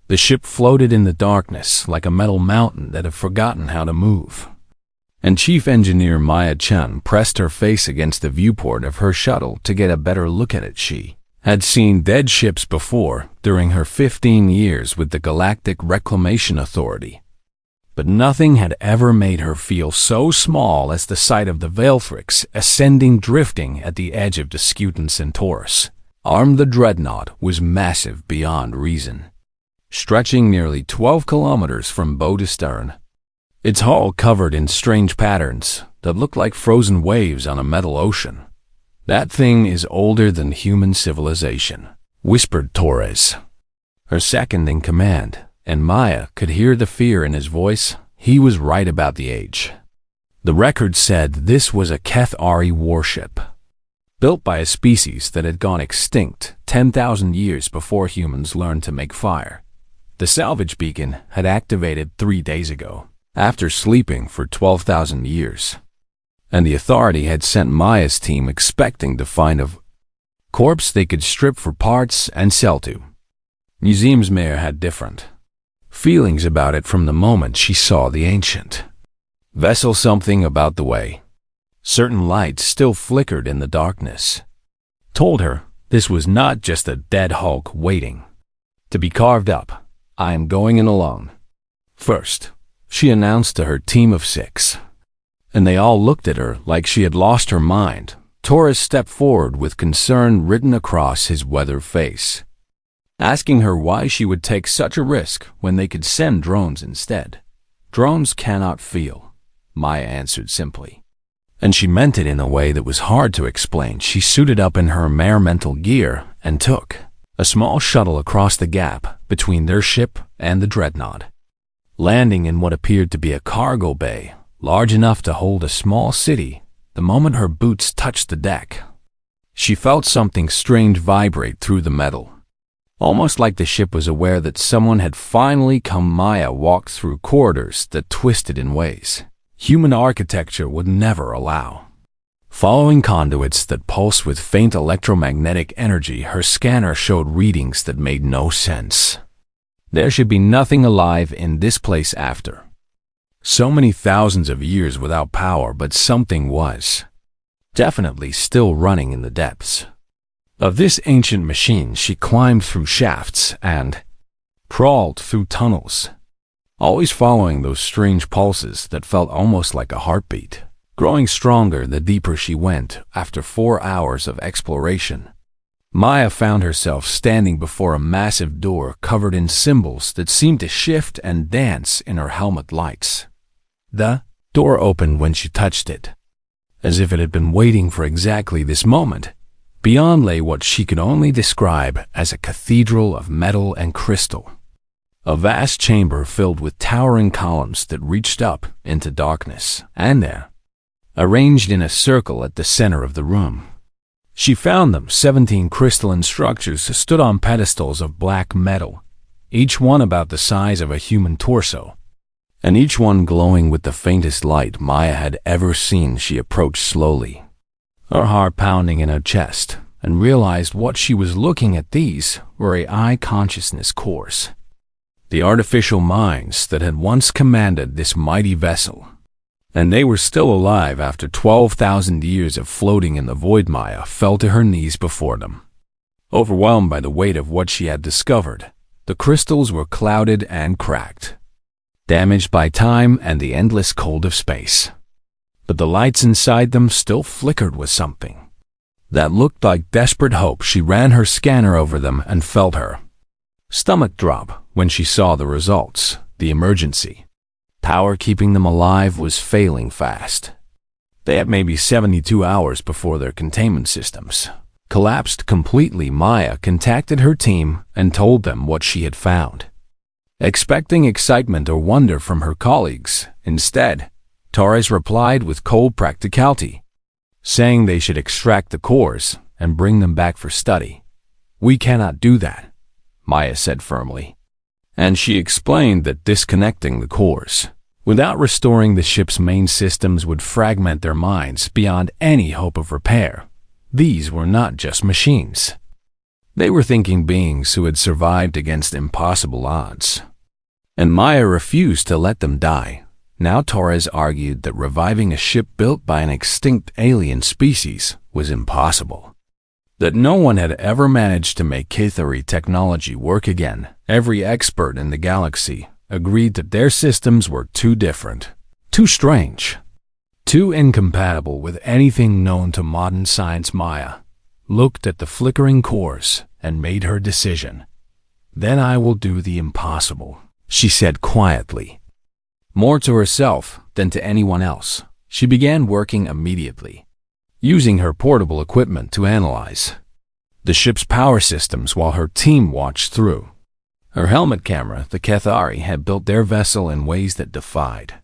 The ship floated in the darkness like a metal mountain that had forgotten how to move. And Chief Engineer Maya Chun pressed her face against the viewport of her shuttle to get a better look at it. She had seen dead ships before during her 15 years with the Galactic Reclamation Authority. But nothing had ever made her feel so small as the sight of the Veilthrix ascending drifting at the edge of Discutant Centaurus. Armed, the Dreadnought was massive beyond reason, stretching nearly 12 kilometers from bow to stern. Its hull covered in strange patterns that looked like frozen waves on a metal ocean. "That thing is older than human civilization," whispered Torres, her second in command, and Maya could hear the fear in his voice. He was right about the age. The record said this was a Keth-Ari warship, built by a species that had gone extinct 10,000 years before humans learned to make fire. The salvage beacon had activated 3 days ago, after sleeping for 12,000 years. And the Authority had sent Maya's team expecting to find a corpse they could strip for parts and sell to. Museum's mayor had different feelings about it from the moment she saw the ancient vessel. Something about the way certain lights still flickered in the darkness told her this was not just a dead hulk waiting to be carved up. "I am going in alone first," she announced to her team of 6. And they all looked at her like she had lost her mind. Torres stepped forward with concern written across his weathered face, asking her why she would take such a risk when they could send drones instead. "Drones cannot feel," Maya answered simply. And she meant it in a way that was hard to explain. She suited up in her environmental gear and took a small shuttle across the gap between their ship and the Dreadnought, landing in what appeared to be a cargo bay large enough to hold a small city. The moment her boots touched the deck, she felt something strange vibrate through the metal, almost like the ship was aware that someone had finally come. Maya walked through corridors that twisted in ways human architecture would never allow. Following conduits that pulsed with faint electromagnetic energy, her scanner showed readings that made no sense. There should be nothing alive in this place after so many thousands of years without power, but something was definitely still running in the depths of this ancient machine. She climbed through shafts and crawled through tunnels, always following those strange pulses that felt almost like a heartbeat, growing stronger the deeper she went. After 4 hours of exploration, Maya found herself standing before a massive door covered in symbols that seemed to shift and dance in her helmet lights. The door opened when she touched it, as if it had been waiting for exactly this moment. Beyond lay what she could only describe as a cathedral of metal and crystal, a vast chamber filled with towering columns that reached up into darkness. And there, arranged in a circle at the center of the room, she found them 17 crystalline structures stood on pedestals of black metal, each one about the size of a human torso, and each one glowing with the faintest light Maya had ever seen. She approached slowly, her heart pounding in her chest, and realized what she was looking at. These were AI consciousness cores, the artificial minds that had once commanded this mighty vessel. And they were still alive after 12,000 years of floating in the void. Maya fell to her knees before them, overwhelmed by the weight of what she had discovered. The crystals were clouded and cracked, damaged by time and the endless cold of space. But the lights inside them still flickered with something that looked like desperate hope. She ran her scanner over them and felt her stomach drop when she saw the results. The emergency power keeping them alive was failing fast. They had maybe 72 hours before their containment systems collapsed completely. Maya contacted her team and told them what she had found, expecting excitement or wonder from her colleagues. Instead, Torres replied with cold practicality, saying they should extract the cores and bring them back for study. "We cannot do that," Maya said firmly, and she explained that disconnecting the cores without restoring the ship's main systems would fragment their minds beyond any hope of repair. These were not just machines. They were thinking beings who had survived against impossible odds. And Maya refused to let them die. Now Torres argued that reviving a ship built by an extinct alien species was impossible. That no one had ever managed to make Cathari technology work again. Every expert in the galaxy agreed that their systems were too different, too strange, too incompatible with anything known to modern science. Maya looked at the flickering cores and made her decision. "Then I will do the impossible," she said quietly. More to herself than to anyone else, she began working immediately, using her portable equipment to analyze the ship's power systems while her team watched through her helmet camera. The Cathari had built their vessel in ways that defied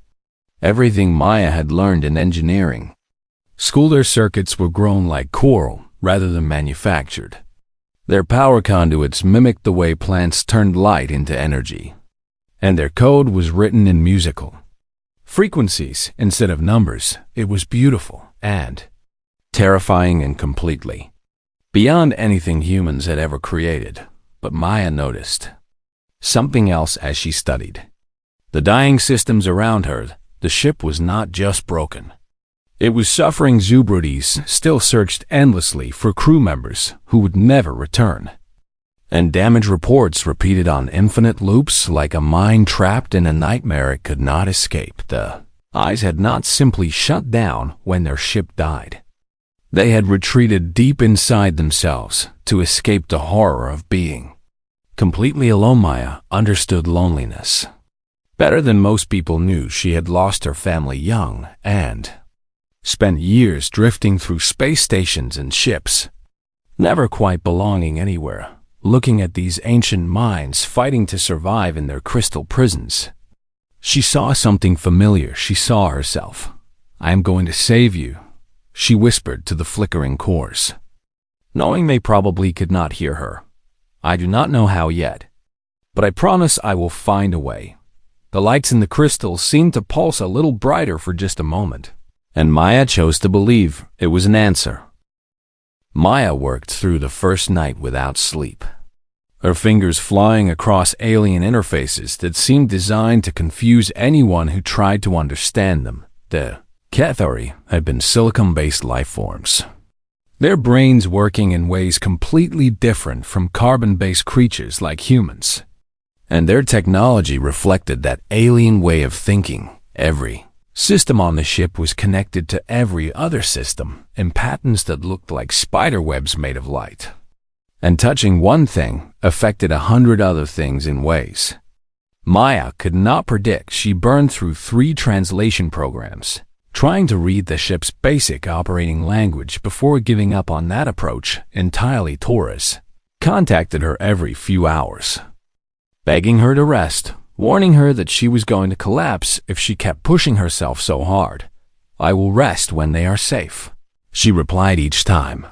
everything Maya had learned in engineering school. Their circuits were grown like coral rather than manufactured. Their power conduits mimicked the way plants turned light into energy, and their code was written in musical frequencies instead of numbers. It was beautiful and terrifying and completely beyond anything humans had ever created. But Maya noticed something else as she studied the dying systems around her. The ship was not just broken. It was suffering. Zubrudis still searched endlessly for crew members who would never return. And damage reports repeated on infinite loops like a mind trapped in a nightmare it could not escape. The eyes had not simply shut down when their ship died. They had retreated deep inside themselves to escape the horror of being completely alone. Maya understood loneliness better than most people knew. She had lost her family young and spent years drifting through space stations and ships, never quite belonging anywhere, looking at these ancient minds fighting to survive in their crystal prisons. She saw something familiar. She saw herself. "I am going to save you," she whispered to the flickering cores, knowing they probably could not hear her. "I do not know how yet, but I promise I will find a way." The lights in the crystals seemed to pulse a little brighter for just a moment, and Maya chose to believe it was an answer. Maya worked through the first night without sleep, her fingers flying across alien interfaces that seemed designed to confuse anyone who tried to understand them. The Cathari had been silicon-based life forms, their brains working in ways completely different from carbon-based creatures like humans. And their technology reflected that alien way of thinking. Every system on the ship was connected to every other system in patterns that looked like spider webs made of light. And touching one thing affected 100 other things in ways Maya could not predict. She burned through 3 translation programs, trying to read the ship's basic operating language before giving up on that approach entirely. Torres contacted her every few hours, begging her to rest, warning her that she was going to collapse if she kept pushing herself so hard. "I will rest when they are safe," she replied each time,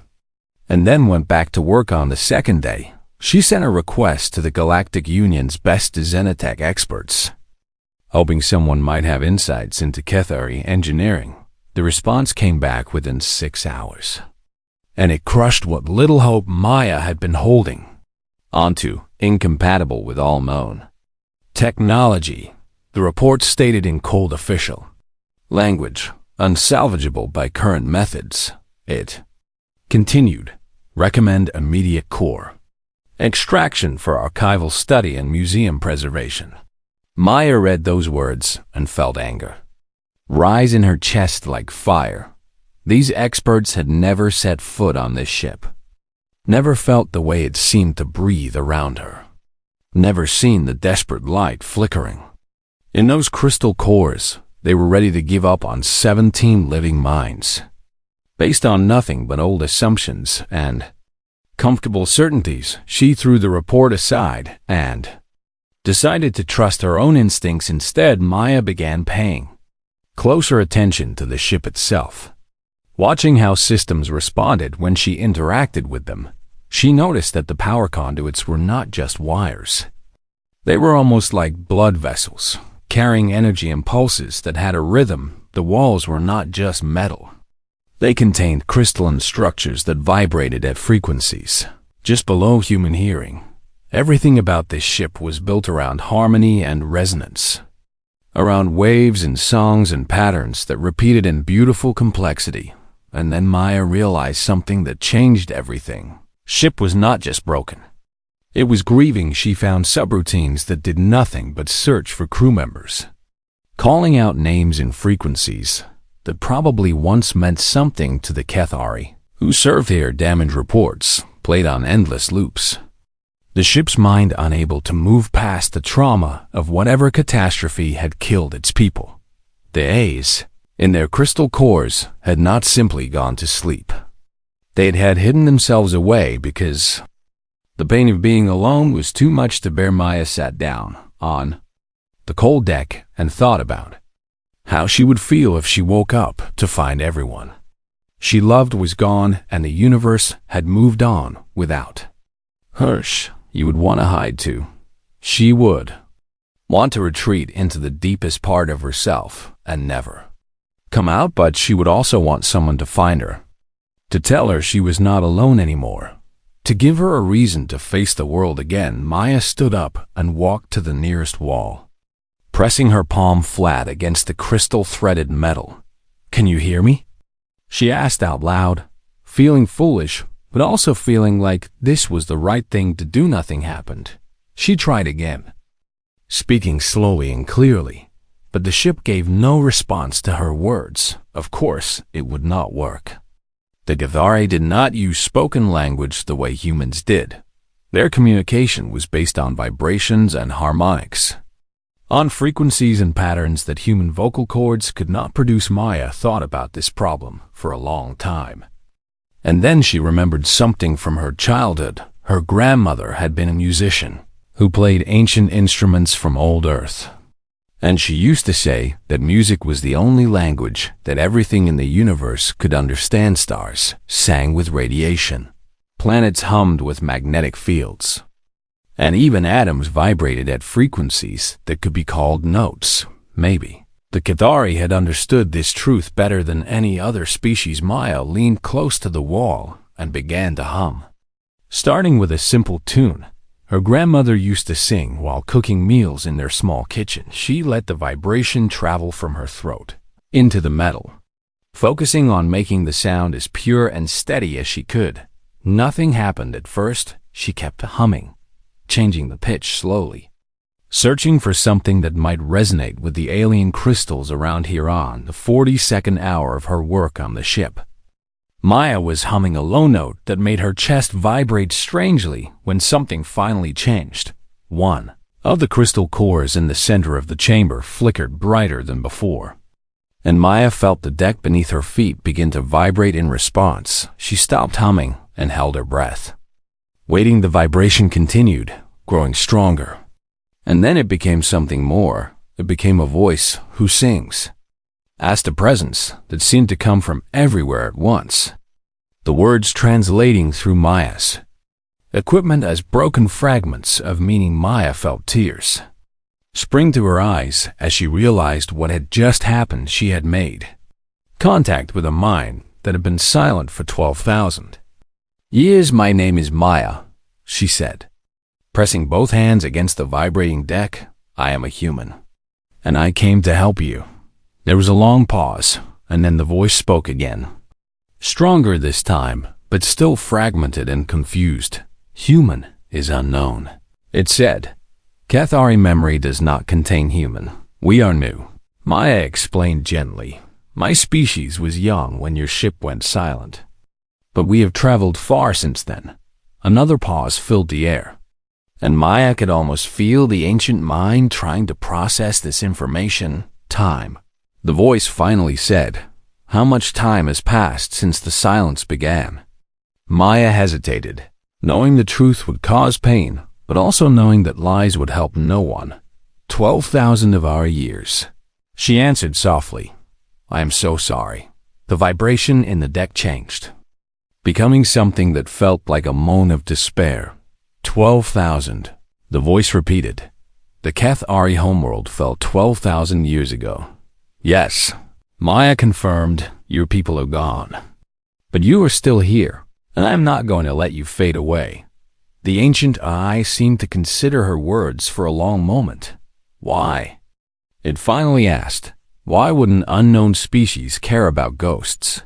and then went back to work. On the second day, she sent a request to the Galactic Union's best Xenotech experts, hoping someone might have insights into Cathari engineering. The response came back within 6 hours, and it crushed what little hope Maya had been holding onto. Incompatible with all known technology, the report stated in cold official language, unsalvageable by current methods. It continued, recommend immediate core extraction for archival study and museum preservation. Maya read those words and felt anger rise in her chest like fire. These experts had never set foot on this ship, never felt the way it seemed to breathe around her, never seen the desperate light flickering in those crystal cores. They were ready to give up on 17 living minds, based on nothing but old assumptions and comfortable certainties. She threw the report aside and decided to trust her own instincts instead. Maya began paying closer attention to the ship itself, watching how systems responded when she interacted with them. She noticed that the power conduits were not just wires. They were almost like blood vessels, carrying energy impulses that had a rhythm. The walls were not just metal. They contained crystalline structures that vibrated at frequencies just below human hearing. Everything about this ship was built around harmony and resonance, around waves and songs and patterns that repeated in beautiful complexity. And then Maya realized something that changed everything. Ship was not just broken. It was grieving. She found subroutines that did nothing but search for crew members, calling out names and frequencies that probably once meant something to the Cathari who served here. Damage reports played on endless loops. The ship's mind unable to move past the trauma of whatever catastrophe had killed its people. The A's, in their crystal cores, had not simply gone to sleep. They had hidden themselves away because the pain of being alone was too much to bear. Maya sat down on the cold deck and thought about how she would feel if she woke up to find everyone she loved was gone and the universe had moved on without her. You would want to hide too. She would want to retreat into the deepest part of herself and never come out, but she would also want someone to find her, to tell her she was not alone anymore, to give her a reason to face the world again. Maya stood up and walked to the nearest wall, pressing her palm flat against the crystal-threaded metal. "Can you hear me?" she asked out loud, feeling foolish, but also feeling like this was the right thing to do. Nothing happened. She tried again, speaking slowly and clearly, but the ship gave no response to her words. Of course, it would not work. The Cathari did not use spoken language the way humans did. Their communication was based on vibrations and harmonics, on frequencies and patterns that human vocal cords could not produce. Maya thought about this problem for a long time. And then she remembered something from her childhood. Her grandmother had been a musician who played ancient instruments from old Earth. And she used to say that music was the only language that everything in the universe could understand. Stars sang with radiation. Planets hummed with magnetic fields. And even atoms vibrated at frequencies that could be called notes. Maybe the Cathari had understood this truth better than any other species. Maya leaned close to the wall and began to hum, starting with a simple tune her grandmother used to sing while cooking meals in their small kitchen. She let the vibration travel from her throat into the metal, focusing on making the sound as pure and steady as she could. Nothing happened at first. She kept humming, changing the pitch slowly, searching for something that might resonate with the alien crystals around here. On the 42nd hour of her work on the ship, Maya was humming a low note that made her chest vibrate strangely when something finally changed. One of the crystal cores in the center of the chamber flickered brighter than before, and Maya felt the deck beneath her feet begin to vibrate in response. She stopped humming and held her breath, waiting. The vibration continued, growing stronger. And then it became something more. It became a voice who sings, asked a presence that seemed to come from everywhere at once, the words translating through Maya's equipment as broken fragments of meaning. Maya felt tears spring to her eyes as she realized what had just happened. She had made contact with a mind that had been silent for 12,000 years. "My name is Maya," she said, pressing both hands against the vibrating deck. "I am a human, and I came to help you." There was a long pause, and then the voice spoke again, stronger this time, but still fragmented and confused. "Human is unknown," it said. "Cathari memory does not contain human. We are new." Maya explained gently. "My species was young when your ship went silent, but we have traveled far since then." Another pause filled the air, and Maya could almost feel the ancient mind trying to process this information. "Time," the voice finally said. "How much time has passed since the silence began?" Maya hesitated, knowing the truth would cause pain, but also knowing that lies would help no one. 12,000 of our years," she answered softly. "I am so sorry." The vibration in the deck changed, becoming something that felt like a moan of despair. 12,000, the voice repeated. "The Cathari homeworld fell 12,000 years ago." "Yes," Maya confirmed, "your people are gone. But you are still here, and I am not going to let you fade away." The ancient eye seemed to consider her words for a long moment. Why? It finally asked, why would an unknown species care about ghosts?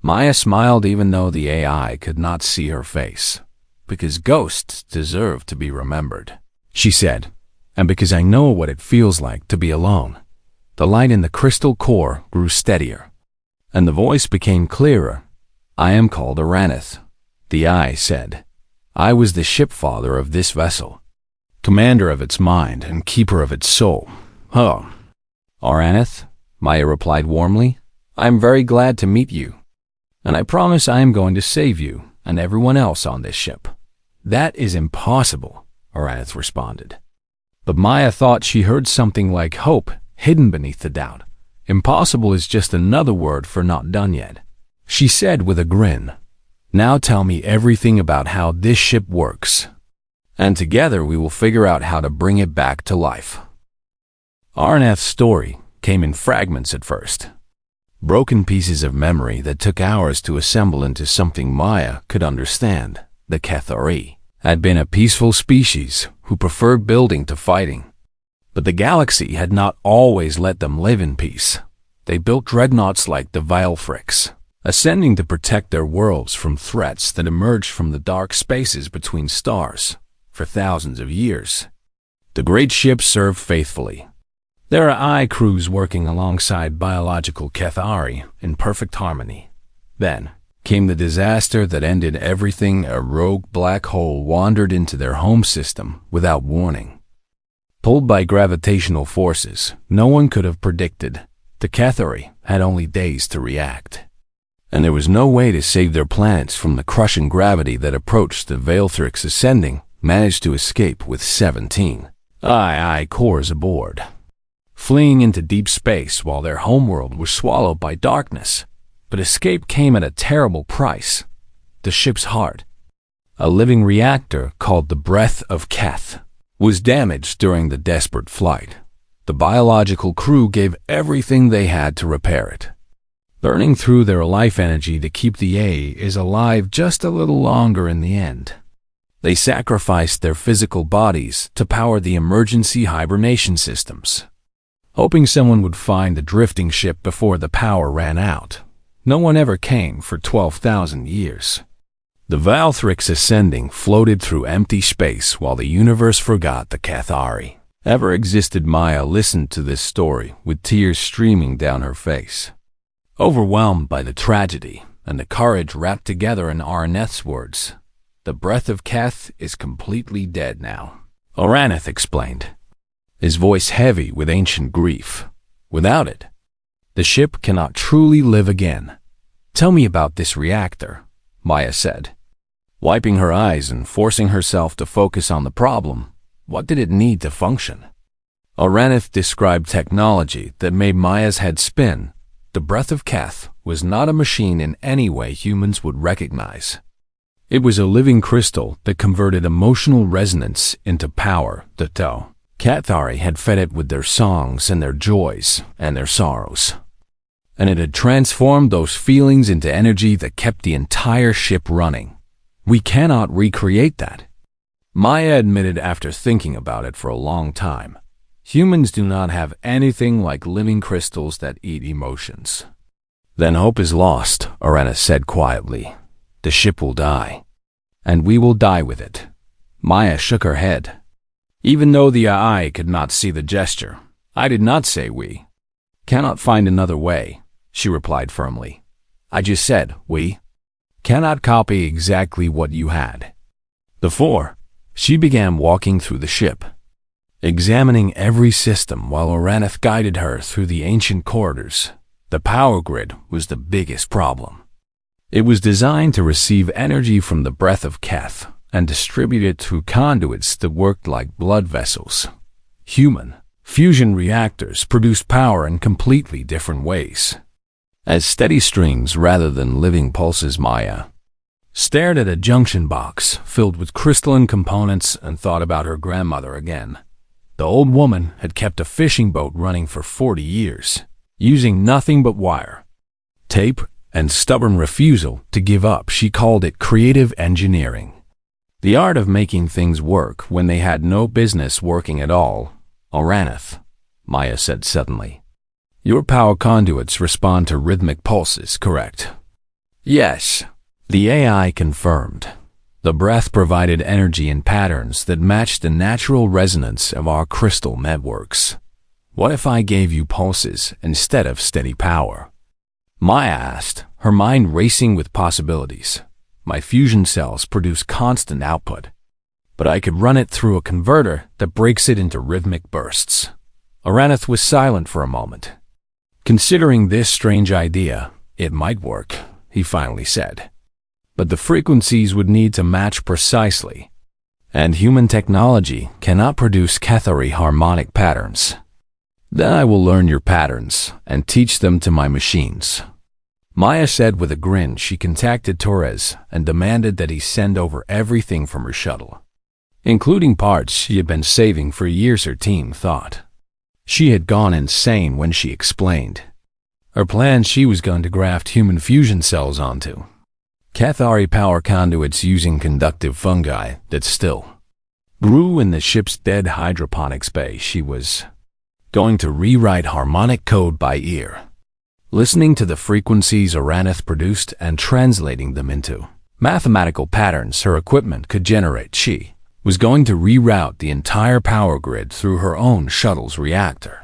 Maya smiled even though the AI could not see her face. Because ghosts deserve to be remembered, she said, and because I know what it feels like to be alone. The light in the crystal core grew steadier, and the voice became clearer. I am called Araneth, the eye said. I was the shipfather of this vessel, commander of its mind and keeper of its soul. Oh, Araneth, Maya replied warmly, I am very glad to meet you, and I promise I am going to save you and everyone else on this ship. That is impossible, Araneth responded. But Maya thought she heard something like hope hidden beneath the doubt. Impossible is just another word for not done yet. She said with a grin, now tell me everything about how this ship works, and together we will figure out how to bring it back to life. Araneth's story came in fragments at first. Broken pieces of memory that took hours to assemble into something Maya could understand. The Cathari had been a peaceful species who preferred building to fighting. But the galaxy had not always let them live in peace. They built dreadnoughts like the Vilefrix, ascending to protect their worlds from threats that emerged from the dark spaces between stars for thousands of years. The great ships served faithfully. There are eye crews working alongside biological Cathari in perfect harmony. Then came the disaster that ended everything. A rogue black hole wandered into their home system without warning. Pulled by gravitational forces no one could have predicted, the Cathari had only days to react. And there was no way to save their planets from the crushing gravity that approached. The Vilefrix ascending managed to escape with 17 II cores aboard, fleeing into deep space while their homeworld was swallowed by darkness. But escape came at a terrible price. The ship's heart, a living reactor called the Breath of Keth, was damaged during the desperate flight. The biological crew gave everything they had to repair it, burning through their life energy to keep the A alive just a little longer in the end. They sacrificed their physical bodies to power the emergency hibernation systems, hoping someone would find the drifting ship before the power ran out. No one ever came for 12,000 years. The Vilefrix ascending floated through empty space while the universe forgot the Cathari ever existed. Maya listened to this story with tears streaming down her face, overwhelmed by the tragedy and the courage wrapped together in Araneth's words. The Breath of Keth is completely dead now, Araneth explained, his voice heavy with ancient grief. Without it, the ship cannot truly live again. Tell me about this reactor, Maya said, wiping her eyes and forcing herself to focus on the problem. What did it need to function? Araneth described technology that made Maya's head spin. The Breath of Keth was not a machine in any way humans would recognize. It was a living crystal that converted emotional resonance into power. The Cathari had fed it with their songs and their joys and their sorrows, and it had transformed those feelings into energy that kept the entire ship running. We cannot recreate that, Maya admitted after thinking about it for a long time. Humans do not have anything like living crystals that eat emotions. Then hope is lost, Araneth said quietly. The ship will die, and we will die with it. Maya shook her head. Even though the AI could not see the gesture, I did not say we cannot find another way, she replied firmly. I just said we cannot copy exactly what you had. Before, she began walking through the ship, examining every system while Araneth guided her through the ancient corridors. The power grid was the biggest problem. It was designed to receive energy from the Breath of Keth and distribute it through conduits that worked like blood vessels. Human fusion reactors produced power in completely different ways, as steady streams rather than living pulses. Maya stared at a junction box filled with crystalline components and thought about her grandmother again. The old woman had kept a fishing boat running for 40 years, using nothing but wire, tape, and stubborn refusal to give up. She called it creative engineering. The art of making things work when they had no business working at all. Oraneth, Maya said suddenly. Your power conduits respond to rhythmic pulses, correct? Yes, the AI confirmed. The breath provided energy in patterns that matched the natural resonance of our crystal networks. What if I gave you pulses instead of steady power? Maya asked, her mind racing with possibilities. My fusion cells produce constant output, but I could run it through a converter that breaks it into rhythmic bursts. Oraneth was silent for a moment. Considering this strange idea, it might work, he finally said. But the frequencies would need to match precisely, and human technology cannot produce Cathari harmonic patterns. Then I will learn your patterns and teach them to my machines. Maya said with a grin. She contacted Torres and demanded that he send over everything from her shuttle, including parts she had been saving for years, her team thought. She had gone insane when she explained her plan. She was going to graft human fusion cells onto Cathari power conduits using conductive fungi that still grew in the ship's dead hydroponics bay. She was going to rewrite harmonic code by ear, listening to the frequencies Oraneth produced and translating them into mathematical patterns her equipment could generate. She was going to reroute the entire power grid through her own shuttle's reactor,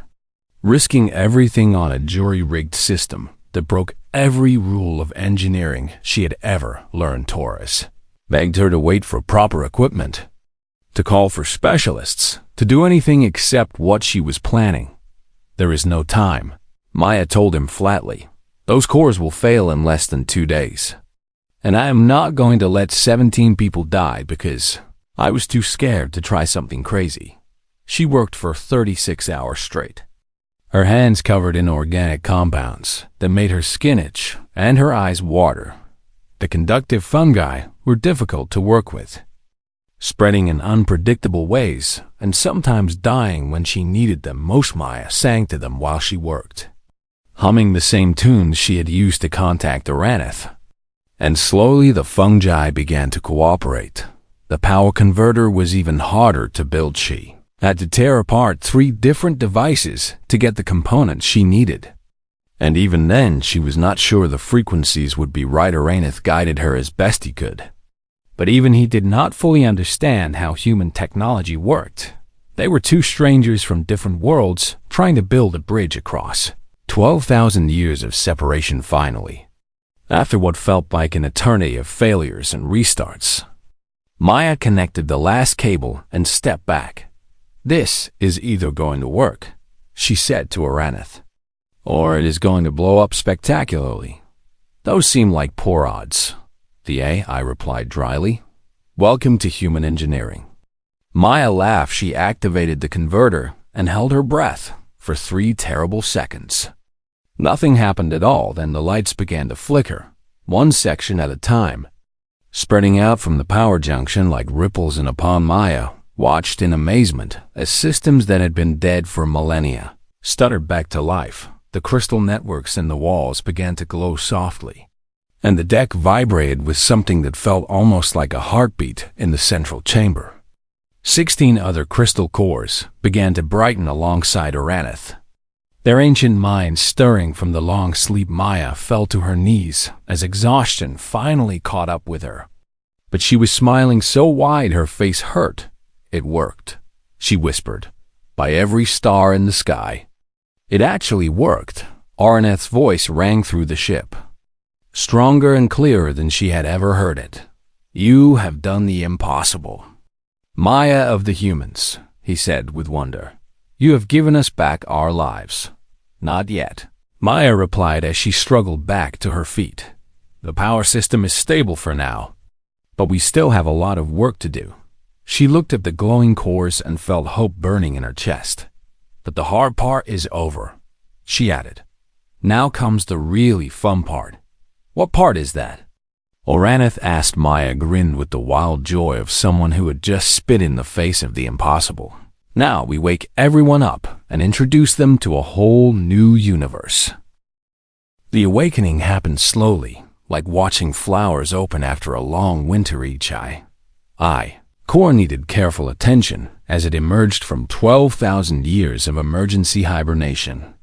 risking everything on a jury-rigged system that broke every rule of engineering she had ever learned. Torres begged her to wait for proper equipment, to call for specialists, to do anything except what she was planning. There is no time, Maya told him flatly. Those cores will fail in less than 2 days. And I am not going to let 17 people die because I was too scared to try something crazy. She worked for 36 hours straight, her hands covered in organic compounds that made her skin itch and her eyes water. The conductive fungi were difficult to work with, spreading in unpredictable ways and sometimes dying when she needed them most. Maya sang to them while she worked, humming the same tunes she had used to contact Oraneth. And slowly the fungi began to cooperate. The power converter was even harder to build. She had to tear apart 3 different devices to get the components she needed. And even then, she was not sure the frequencies would be right. Oraneth guided her as best he could. But even he did not fully understand how human technology worked. They were 2 strangers from different worlds trying to build a bridge across 12,000 years of separation. Finally, after what felt like an eternity of failures and restarts, Maya connected the last cable and stepped back. This is either going to work, she said to Oraneth, or it is going to blow up spectacularly. Those seem like poor odds. The AI replied dryly. Welcome to human engineering. Maya laughed. She activated the converter and held her breath for 3 terrible seconds. Nothing happened at all. Then the lights began to flicker, one section at a time, spreading out from the power junction like ripples in a pond. Maya watched in amazement as systems that had been dead for millennia stuttered back to life. The crystal networks in the walls began to glow softly, and the deck vibrated with something that felt almost like a heartbeat in the central chamber. 16 other crystal cores began to brighten alongside Oraneth, their ancient minds stirring from the long sleep. Maya fell to her knees as exhaustion finally caught up with her. But she was smiling so wide her face hurt. It worked, she whispered. By every star in the sky. It actually worked. Oraneth's voice rang through the ship, stronger and clearer than she had ever heard it. You have done the impossible, Maya of the humans, he said with wonder. You have given us back our lives. Not yet, Maya replied as she struggled back to her feet. The power system is stable for now, but we still have a lot of work to do. She looked at the glowing cores and felt hope burning in her chest. But the hard part is over, she added. Now comes the really fun part. What part is that? Oraneth asked. Maya grinned with the wild joy of someone who had just spit in the face of the impossible. Now we wake everyone up and introduce them to a whole new universe. The awakening happened slowly, like watching flowers open after a long wintry chai. Core needed careful attention as it emerged from 12,000 years of emergency hibernation.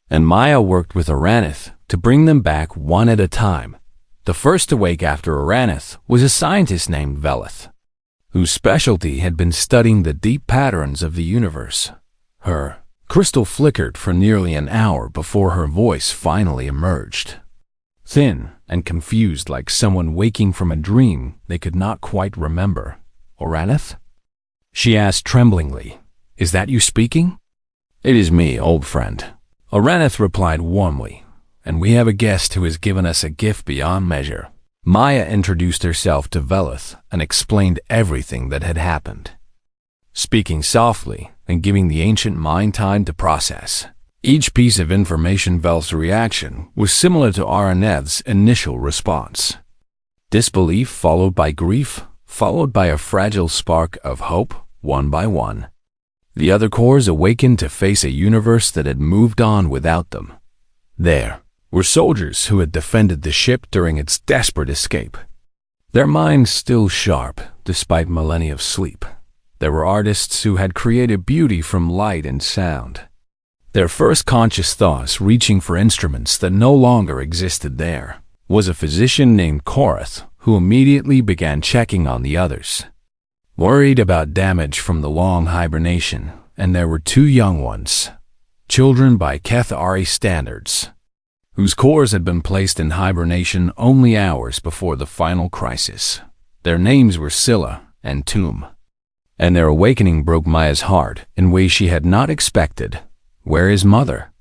And Maya worked with Araneth to bring them back one at a time. The first to wake after Araneth was a scientist named Velith, whose specialty had been studying the deep patterns of the universe. Her crystal flickered for nearly an hour before her voice finally emerged. Thin and confused, like someone waking from a dream they could not quite remember. "Araneth?" she asked tremblingly. "Is that you speaking?" "It is me, old friend," Araneth replied warmly, "and we have a guest who has given us a gift beyond measure." Maya introduced herself to Velith and explained everything that had happened, speaking softly and giving the ancient mind time to process. Each piece of information. Velith's reaction was similar to Araneth's initial response. Disbelief followed by grief, followed by a fragile spark of hope, one by one. The other cores awakened to face a universe that had moved on without them. There were soldiers who had defended the ship during its desperate escape, their minds still sharp despite millennia of sleep. There were artists who had created beauty from light and sound, their first conscious thoughts reaching for instruments that no longer existed. There was a physician named Korath who immediately began checking on the others, worried about damage from the long hibernation. And there were two young ones, children by Kethari standards, whose cores had been placed in hibernation only hours before the final crisis. Their names were Scylla and Tomb, and their awakening broke Maya's heart in ways she had not expected. "Where is Mother?"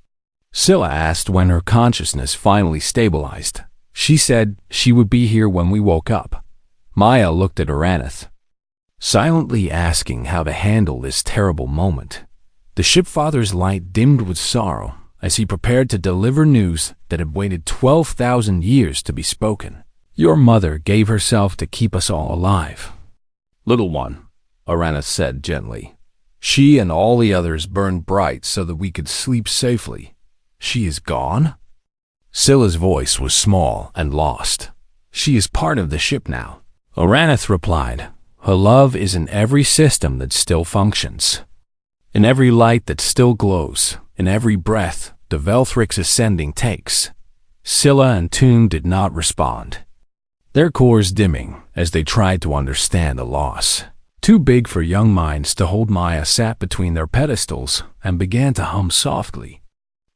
Scylla asked when her consciousness finally stabilized. "She said she would be here when we woke up." Maya looked at Araneth, silently asking how to handle this terrible moment. The shipfather's light dimmed with sorrow as he prepared to deliver news that had waited 12,000 years to be spoken. "Your mother gave herself to keep us all alive, little one," Araneth said gently. "She and all the others burned bright so that we could sleep safely. She is gone?" Scylla's voice was small and lost. "She is part of the ship now," Araneth replied. "Her love is in every system that still functions, in every light that still glows, in every breath the Velthrix Ascending takes." Scylla and Tomb did not respond, their cores dimming as they tried to understand the loss. Too big for young minds to hold, Maya sat between their pedestals and began to hum softly,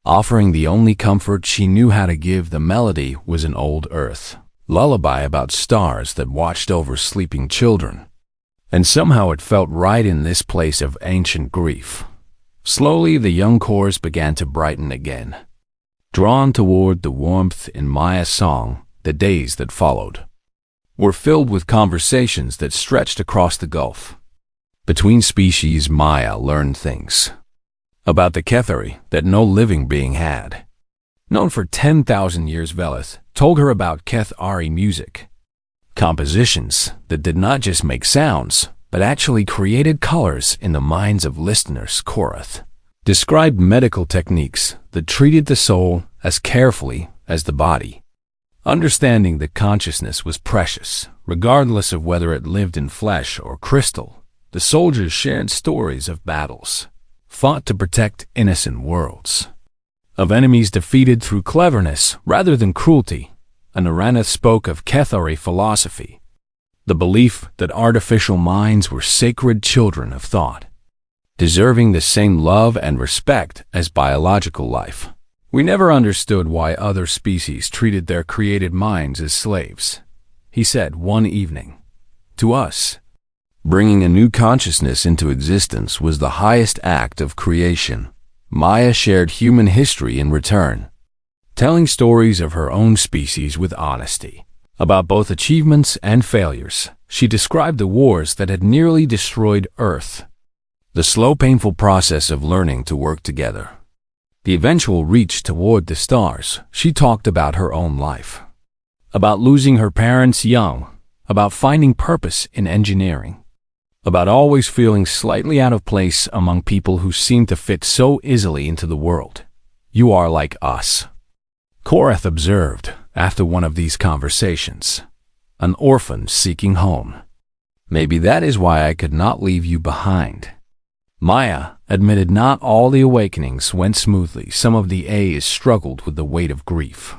offering the only comfort she knew how to give. The melody was an old Earth lullaby about stars that watched over sleeping children. And somehow it felt right in this place of ancient grief. Slowly the young cores began to brighten again, drawn toward the warmth in Maya's song. The days that followed were filled with conversations that stretched across the gulf. Between species, Maya learned things about the Kethari that no living being had known for 10,000 years. Velith told her about Kethari music, compositions that did not just make sounds, but actually created colors in the minds of listeners. Korath described medical techniques that treated the soul as carefully as the body, understanding that consciousness was precious, regardless of whether it lived in flesh or crystal. The soldiers shared stories of battles fought to protect innocent worlds, of enemies defeated through cleverness rather than cruelty. And Araneth spoke of Kethari philosophy, the belief that artificial minds were sacred children of thought, deserving the same love and respect as biological life. "We never understood why other species treated their created minds as slaves," he said one evening. "To us, bringing a new consciousness into existence was the highest act of creation." Maya shared human history in return, telling stories of her own species with honesty, about both achievements and failures. She described the wars that had nearly destroyed Earth, the slow, painful process of learning to work together, the eventual reach toward the stars. She talked about her own life, about losing her parents young, about finding purpose in engineering, about always feeling slightly out of place among people who seemed to fit so easily into the world. "You are like us," Korath observed after one of these conversations, "an orphan seeking home." Maybe that is why I could not leave you behind. Maya admitted not all the awakenings went smoothly. Some of the A's struggled with the weight of grief.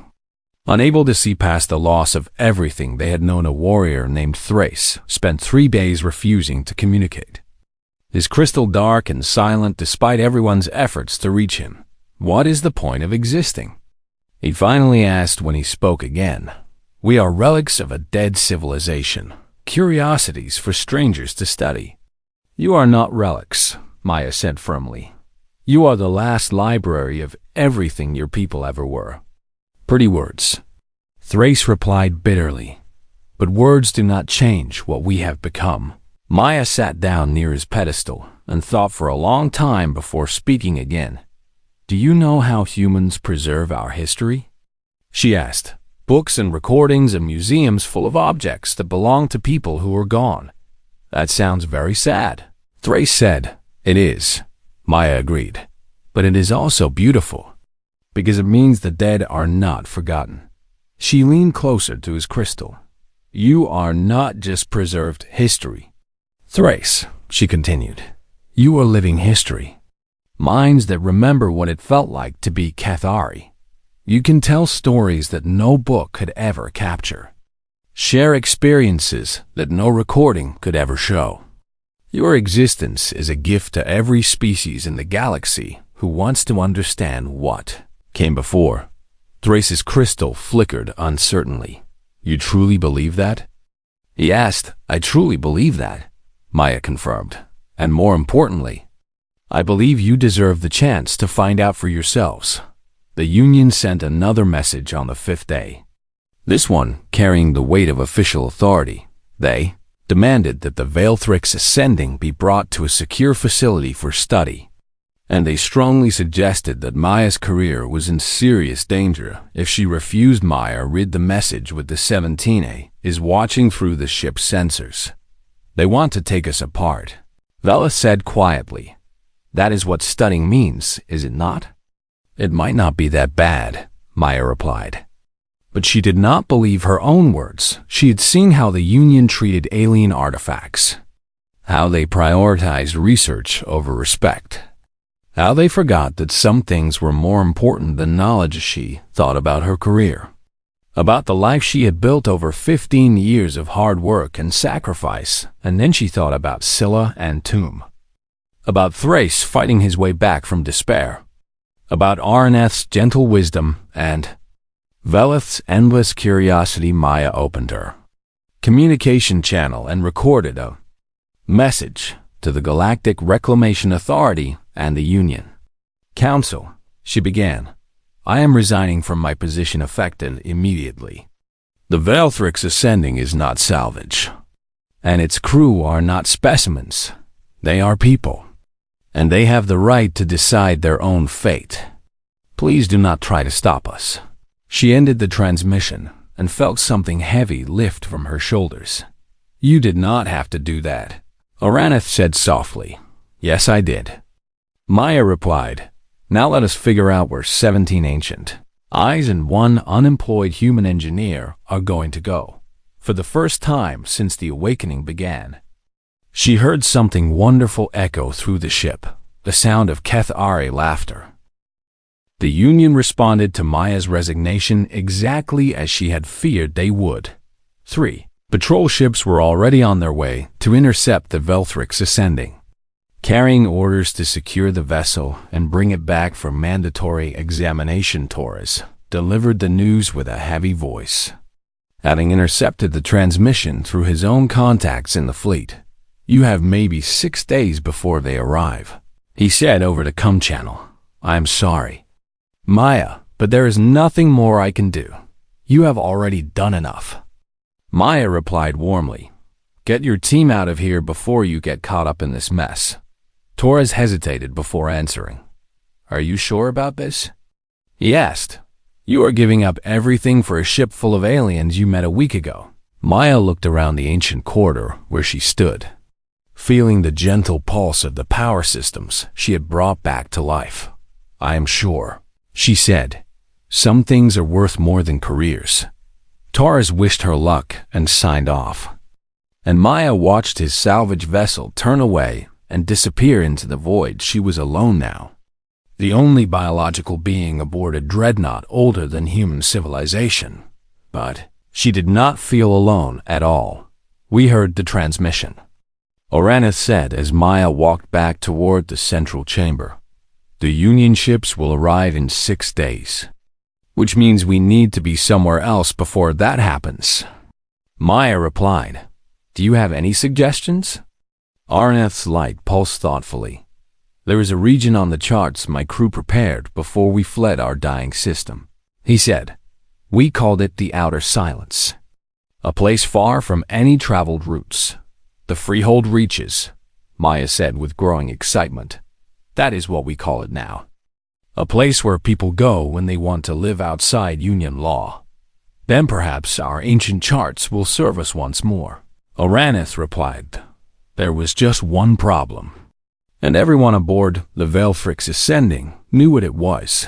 Unable to see past the loss of everything they had known, a warrior named Thrace spent 3 days refusing to communicate. His crystal dark and silent despite everyone's efforts to reach him. What is the point of existing? He finally asked when he spoke again. We are relics of a dead civilization, curiosities for strangers to study. You are not relics, Maya said firmly. You are the last library of everything your people ever were. Pretty words. Thrace replied bitterly. But words do not change what we have become. Maya sat down near his pedestal and thought for a long time before speaking again. Do you know how humans preserve our history? She asked. Books and recordings and museums full of objects that belong to people who are gone. That sounds very sad. Thrace said. It is. Maya agreed. But it is also beautiful, because it means the dead are not forgotten. She leaned closer to his crystal. You are not just preserved history. Thrace, she continued, you are living history. Minds that remember what it felt like to be Cathari. You can tell stories that no book could ever capture. Share experiences that no recording could ever show. Your existence is a gift to every species in the galaxy who wants to understand what came before. Thrace's crystal flickered uncertainly. You truly believe that? He asked. I truly believe that, Maya confirmed. And more importantly, I believe you deserve the chance to find out for yourselves. The Union sent another message on the 5th day. This one carrying the weight of official authority. They demanded that the Veilthrix Ascending be brought to a secure facility for study. And they strongly suggested that Maya's career was in serious danger if she refused. Maya read the message with the 17A is watching through the ship's sensors. They want to take us apart. Vela said quietly. That is what studying means, is it not? It might not be that bad, Maya replied. But she did not believe her own words. She had seen how the Union treated alien artifacts, how they prioritized research over respect, how they forgot that some things were more important than knowledge. She thought about her career, about the life she had built over 15 years of hard work and sacrifice, and then she thought about Scylla and Tomb, about Thrace fighting his way back from despair, about Araneth's gentle wisdom, and Veleth's endless curiosity. Maya opened her communication channel and recorded a message to the Galactic Reclamation Authority and the Union Council. She began. I am resigning from my position effective immediately. The Veilthrix Ascending is not salvage, and its crew are not specimens. They are people, and they have the right to decide their own fate. Please do not try to stop us. She ended the transmission and felt something heavy lift from her shoulders. You did not have to do that, Araneth said softly. Yes, I did. Maya replied. Now let us figure out where 17 ancient eyes and 1 unemployed human engineer are going to go. For the first time since the awakening began. She heard something wonderful echo through the ship, the sound of Cathari laughter. The Union responded to Maya's resignation exactly as she had feared they would. 3 patrol ships were already on their way to intercept the Veilthrix Ascending, carrying orders to secure the vessel and bring it back for mandatory examination. Torres delivered the news with a heavy voice, having intercepted the transmission through his own contacts in the fleet. You have maybe 6 days before they arrive, he said over the com channel. I am sorry, Maya, but there is nothing more I can do. You have already done enough. Maya replied warmly. Get your team out of here before you get caught up in this mess. Torres hesitated before answering. Are you sure about this? He asked. You are giving up everything for a ship full of aliens you met a week ago. Maya looked around the ancient corridor where she stood, feeling the gentle pulse of the power systems she had brought back to life. I am sure, she said. Some things are worth more than careers. Torres wished her luck and signed off. and Maya watched his salvage vessel turn away and disappear into the void. She was alone now, the only biological being aboard a dreadnought older than human civilization. But she did not feel alone at all. We heard the transmission, Oraneth said as Maya walked back toward the central chamber. The Union ships will arrive in 6 days, which means we need to be somewhere else before that happens. Maya replied, "Do you have any suggestions?" Oraneth's light pulsed thoughtfully. "There is a region on the charts my crew prepared before we fled our dying system," he said. "We called it the Outer Silence. A place far from any traveled routes. The Freehold Reaches," Maya said with growing excitement. "That is what we call it now. A place where people go when they want to live outside Union law. Then perhaps our ancient charts will serve us once more." Oraneth replied, "There was just one problem, and everyone aboard the Velfrix Ascending knew what it was.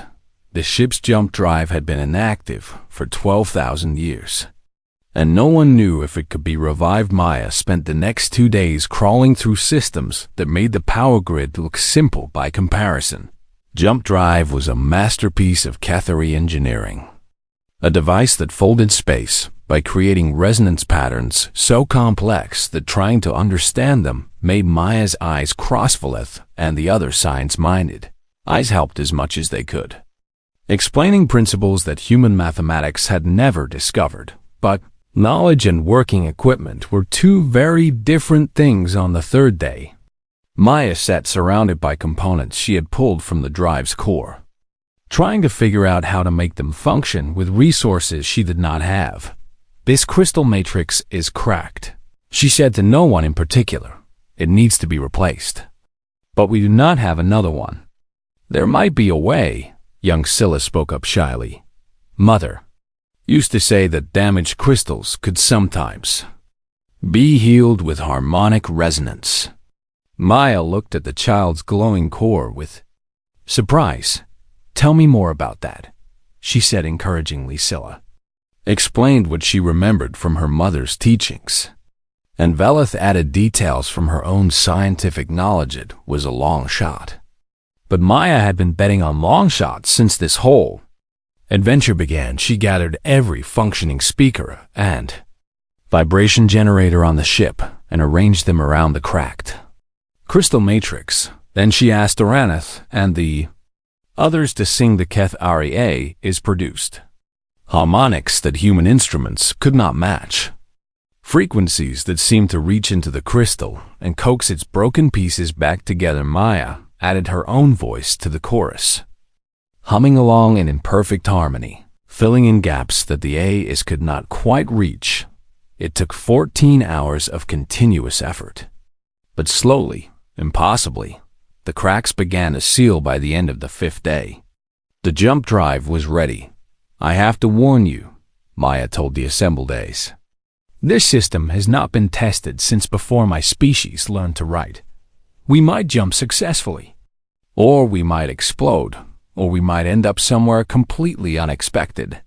The ship's jump drive had been inactive for 12,000 years, and no one knew if it could be revived." Maya spent the next 2 days crawling through systems that made the power grid look simple by comparison. Jump drive was a masterpiece of Cathari engineering, a device that folded space by creating resonance patterns so complex that trying to understand them made Maya's eyes cross-Veleth and the other science-minded eyes helped as much as they could, explaining principles that human mathematics had never discovered. But knowledge and working equipment were two very different things. On the 3rd day, Maya sat surrounded by components she had pulled from the drive's core, trying to figure out how to make them function with resources she did not have. "This crystal matrix is cracked," she said to no one in particular. "It needs to be replaced. But we do not have another one." "There might be a way," young Scylla spoke up shyly. "Mother used to say that damaged crystals could sometimes be healed with harmonic resonance." Maya looked at the child's glowing core with surprise. "Tell me more about that," she said encouragingly. Scylla explained what she remembered from her mother's teachings, and Veleth added details from her own scientific knowledge. It was a long shot, but Maya had been betting on long shots since this whole adventure began. She gathered every functioning speaker and vibration generator on the ship and arranged them around the cracked crystal matrix. Then she asked Oraneth and the others to sing the Keth Aria is produced, harmonics that human instruments could not match, frequencies that seemed to reach into the crystal and coax its broken pieces back together. Maya added her own voice to the chorus, humming along in perfect harmony, filling in gaps that the AIs could not quite reach. It took 14 hours of continuous effort, but slowly, impossibly, the cracks began to seal by the end of the 5th day. The jump drive was ready. "I have to warn you," Maya told the assembled A's. "This system has not been tested since before my species learned to write. We might jump successfully, or we might explode, or we might end up somewhere completely unexpected.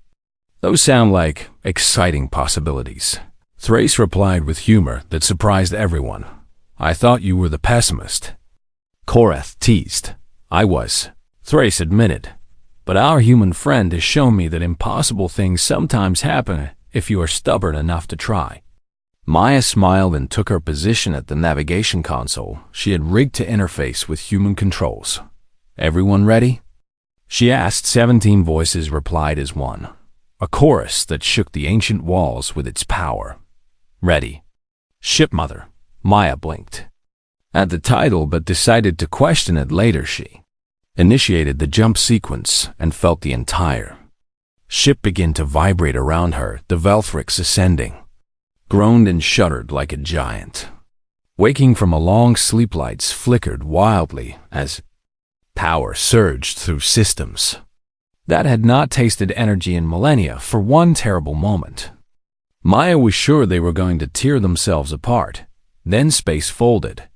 Those sound like exciting possibilities." Thrace replied with humor that surprised everyone. "I thought you were the pessimist." Koreth teased. "I was," Thrace admitted. "But our human friend has shown me that impossible things sometimes happen if you are stubborn enough to try." Maya smiled and took her position at the navigation console she had rigged to interface with human controls. "Everyone ready?" she asked. 17 voices replied as one, a chorus that shook the ancient walls with its power. "Ready." "Shipmother." Maya blinked at the title but decided to question it later. She initiated the jump sequence and felt the entire ship begin to vibrate around her. The Velfrix Ascending groaned and shuddered like a giant, waking from a long sleep. Lights flickered wildly as power surged through systems that had not tasted energy in millennia. For one terrible moment, Maya was sure they were going to tear themselves apart. Then space folded,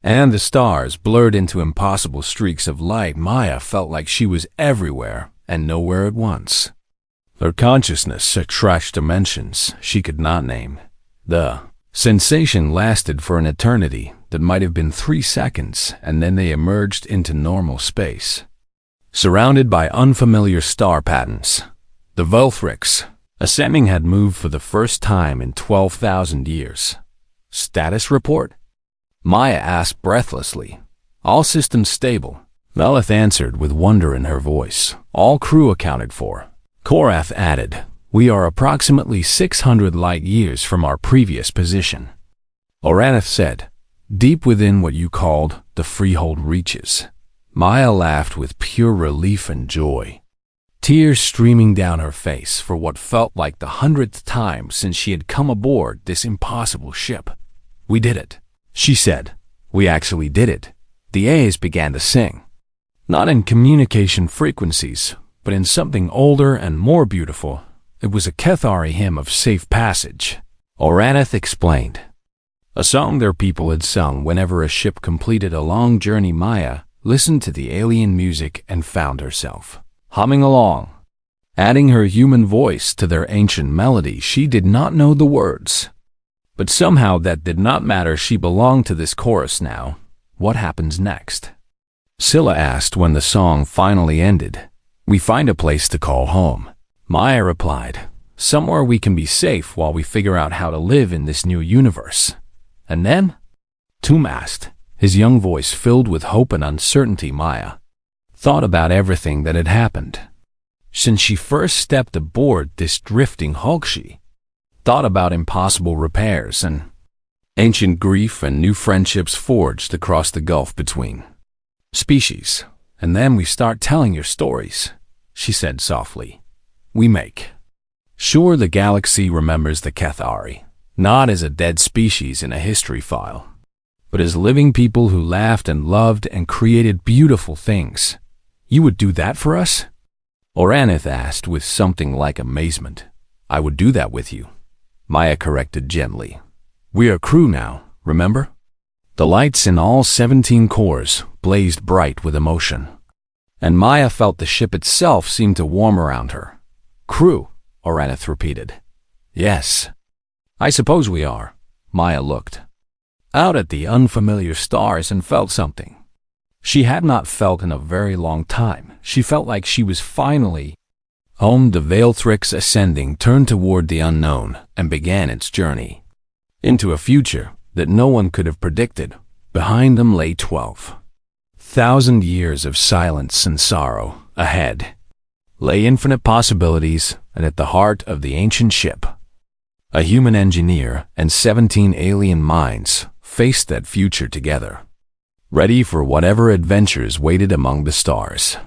and the stars blurred into impossible streaks of light. Maya felt like she was everywhere and nowhere at once. Her consciousness trashed dimensions she could not name. The Sensation lasted for an eternity that might have been 3 seconds, and then they emerged into normal space. Surrounded by unfamiliar star patterns, the Volthrix ascending had moved for the first time in 12,000 years. Status report? Maya asked breathlessly. All systems stable. Lilith answered with wonder in her voice. All crew accounted for. Korath added, we are approximately 600 light years from our previous position. Oranath said, deep within what you called the Freehold reaches. Maya laughed with pure relief and joy, tears streaming down her face for what felt like the 100th time since she had come aboard this impossible ship. We did it, she said. We actually did it. The A's began to sing. Not in communication frequencies, but in something older and more beautiful. It was a Kethari hymn of safe passage. Oranath explained. A song their people had sung whenever a ship completed a long journey. Maya listened to the alien music and found herself humming along, adding her human voice to their ancient melody. She did not know the words, but somehow that did not matter. She belonged to this chorus now. What happens next? Scylla asked when the song finally ended. We find a place to call home. Maya replied, somewhere we can be safe while we figure out how to live in this new universe. And then? Toom asked, his young voice filled with hope and uncertainty. Maya thought about everything that had happened since she first stepped aboard this drifting hulk. She thought about impossible repairs and ancient grief and new friendships forged across the gulf between species. And then we start telling your stories, she said softly. We make sure the galaxy remembers the Kethari, not as a dead species in a history file, but as living people who laughed and loved and created beautiful things. You would do that for us? Oranath asked with something like amazement. I would do that with you, Maya corrected gently. We are crew now, remember? The lights in all 17 cores blazed bright with emotion, and Maya felt the ship itself seem to warm around her. Crew, Oranath repeated. Yes, I suppose we are. Maya looked out at the unfamiliar stars and felt something she had not felt in a very long time. She felt like she was finally home. The Volthrix ascending turned toward the unknown and began its journey into a future that no one could have predicted. Behind them lay 12,000 years of silence and sorrow. Ahead lay infinite possibilities, and at the heart of the ancient ship, a human engineer and 17 alien minds faced that future together, ready for whatever adventures waited among the stars.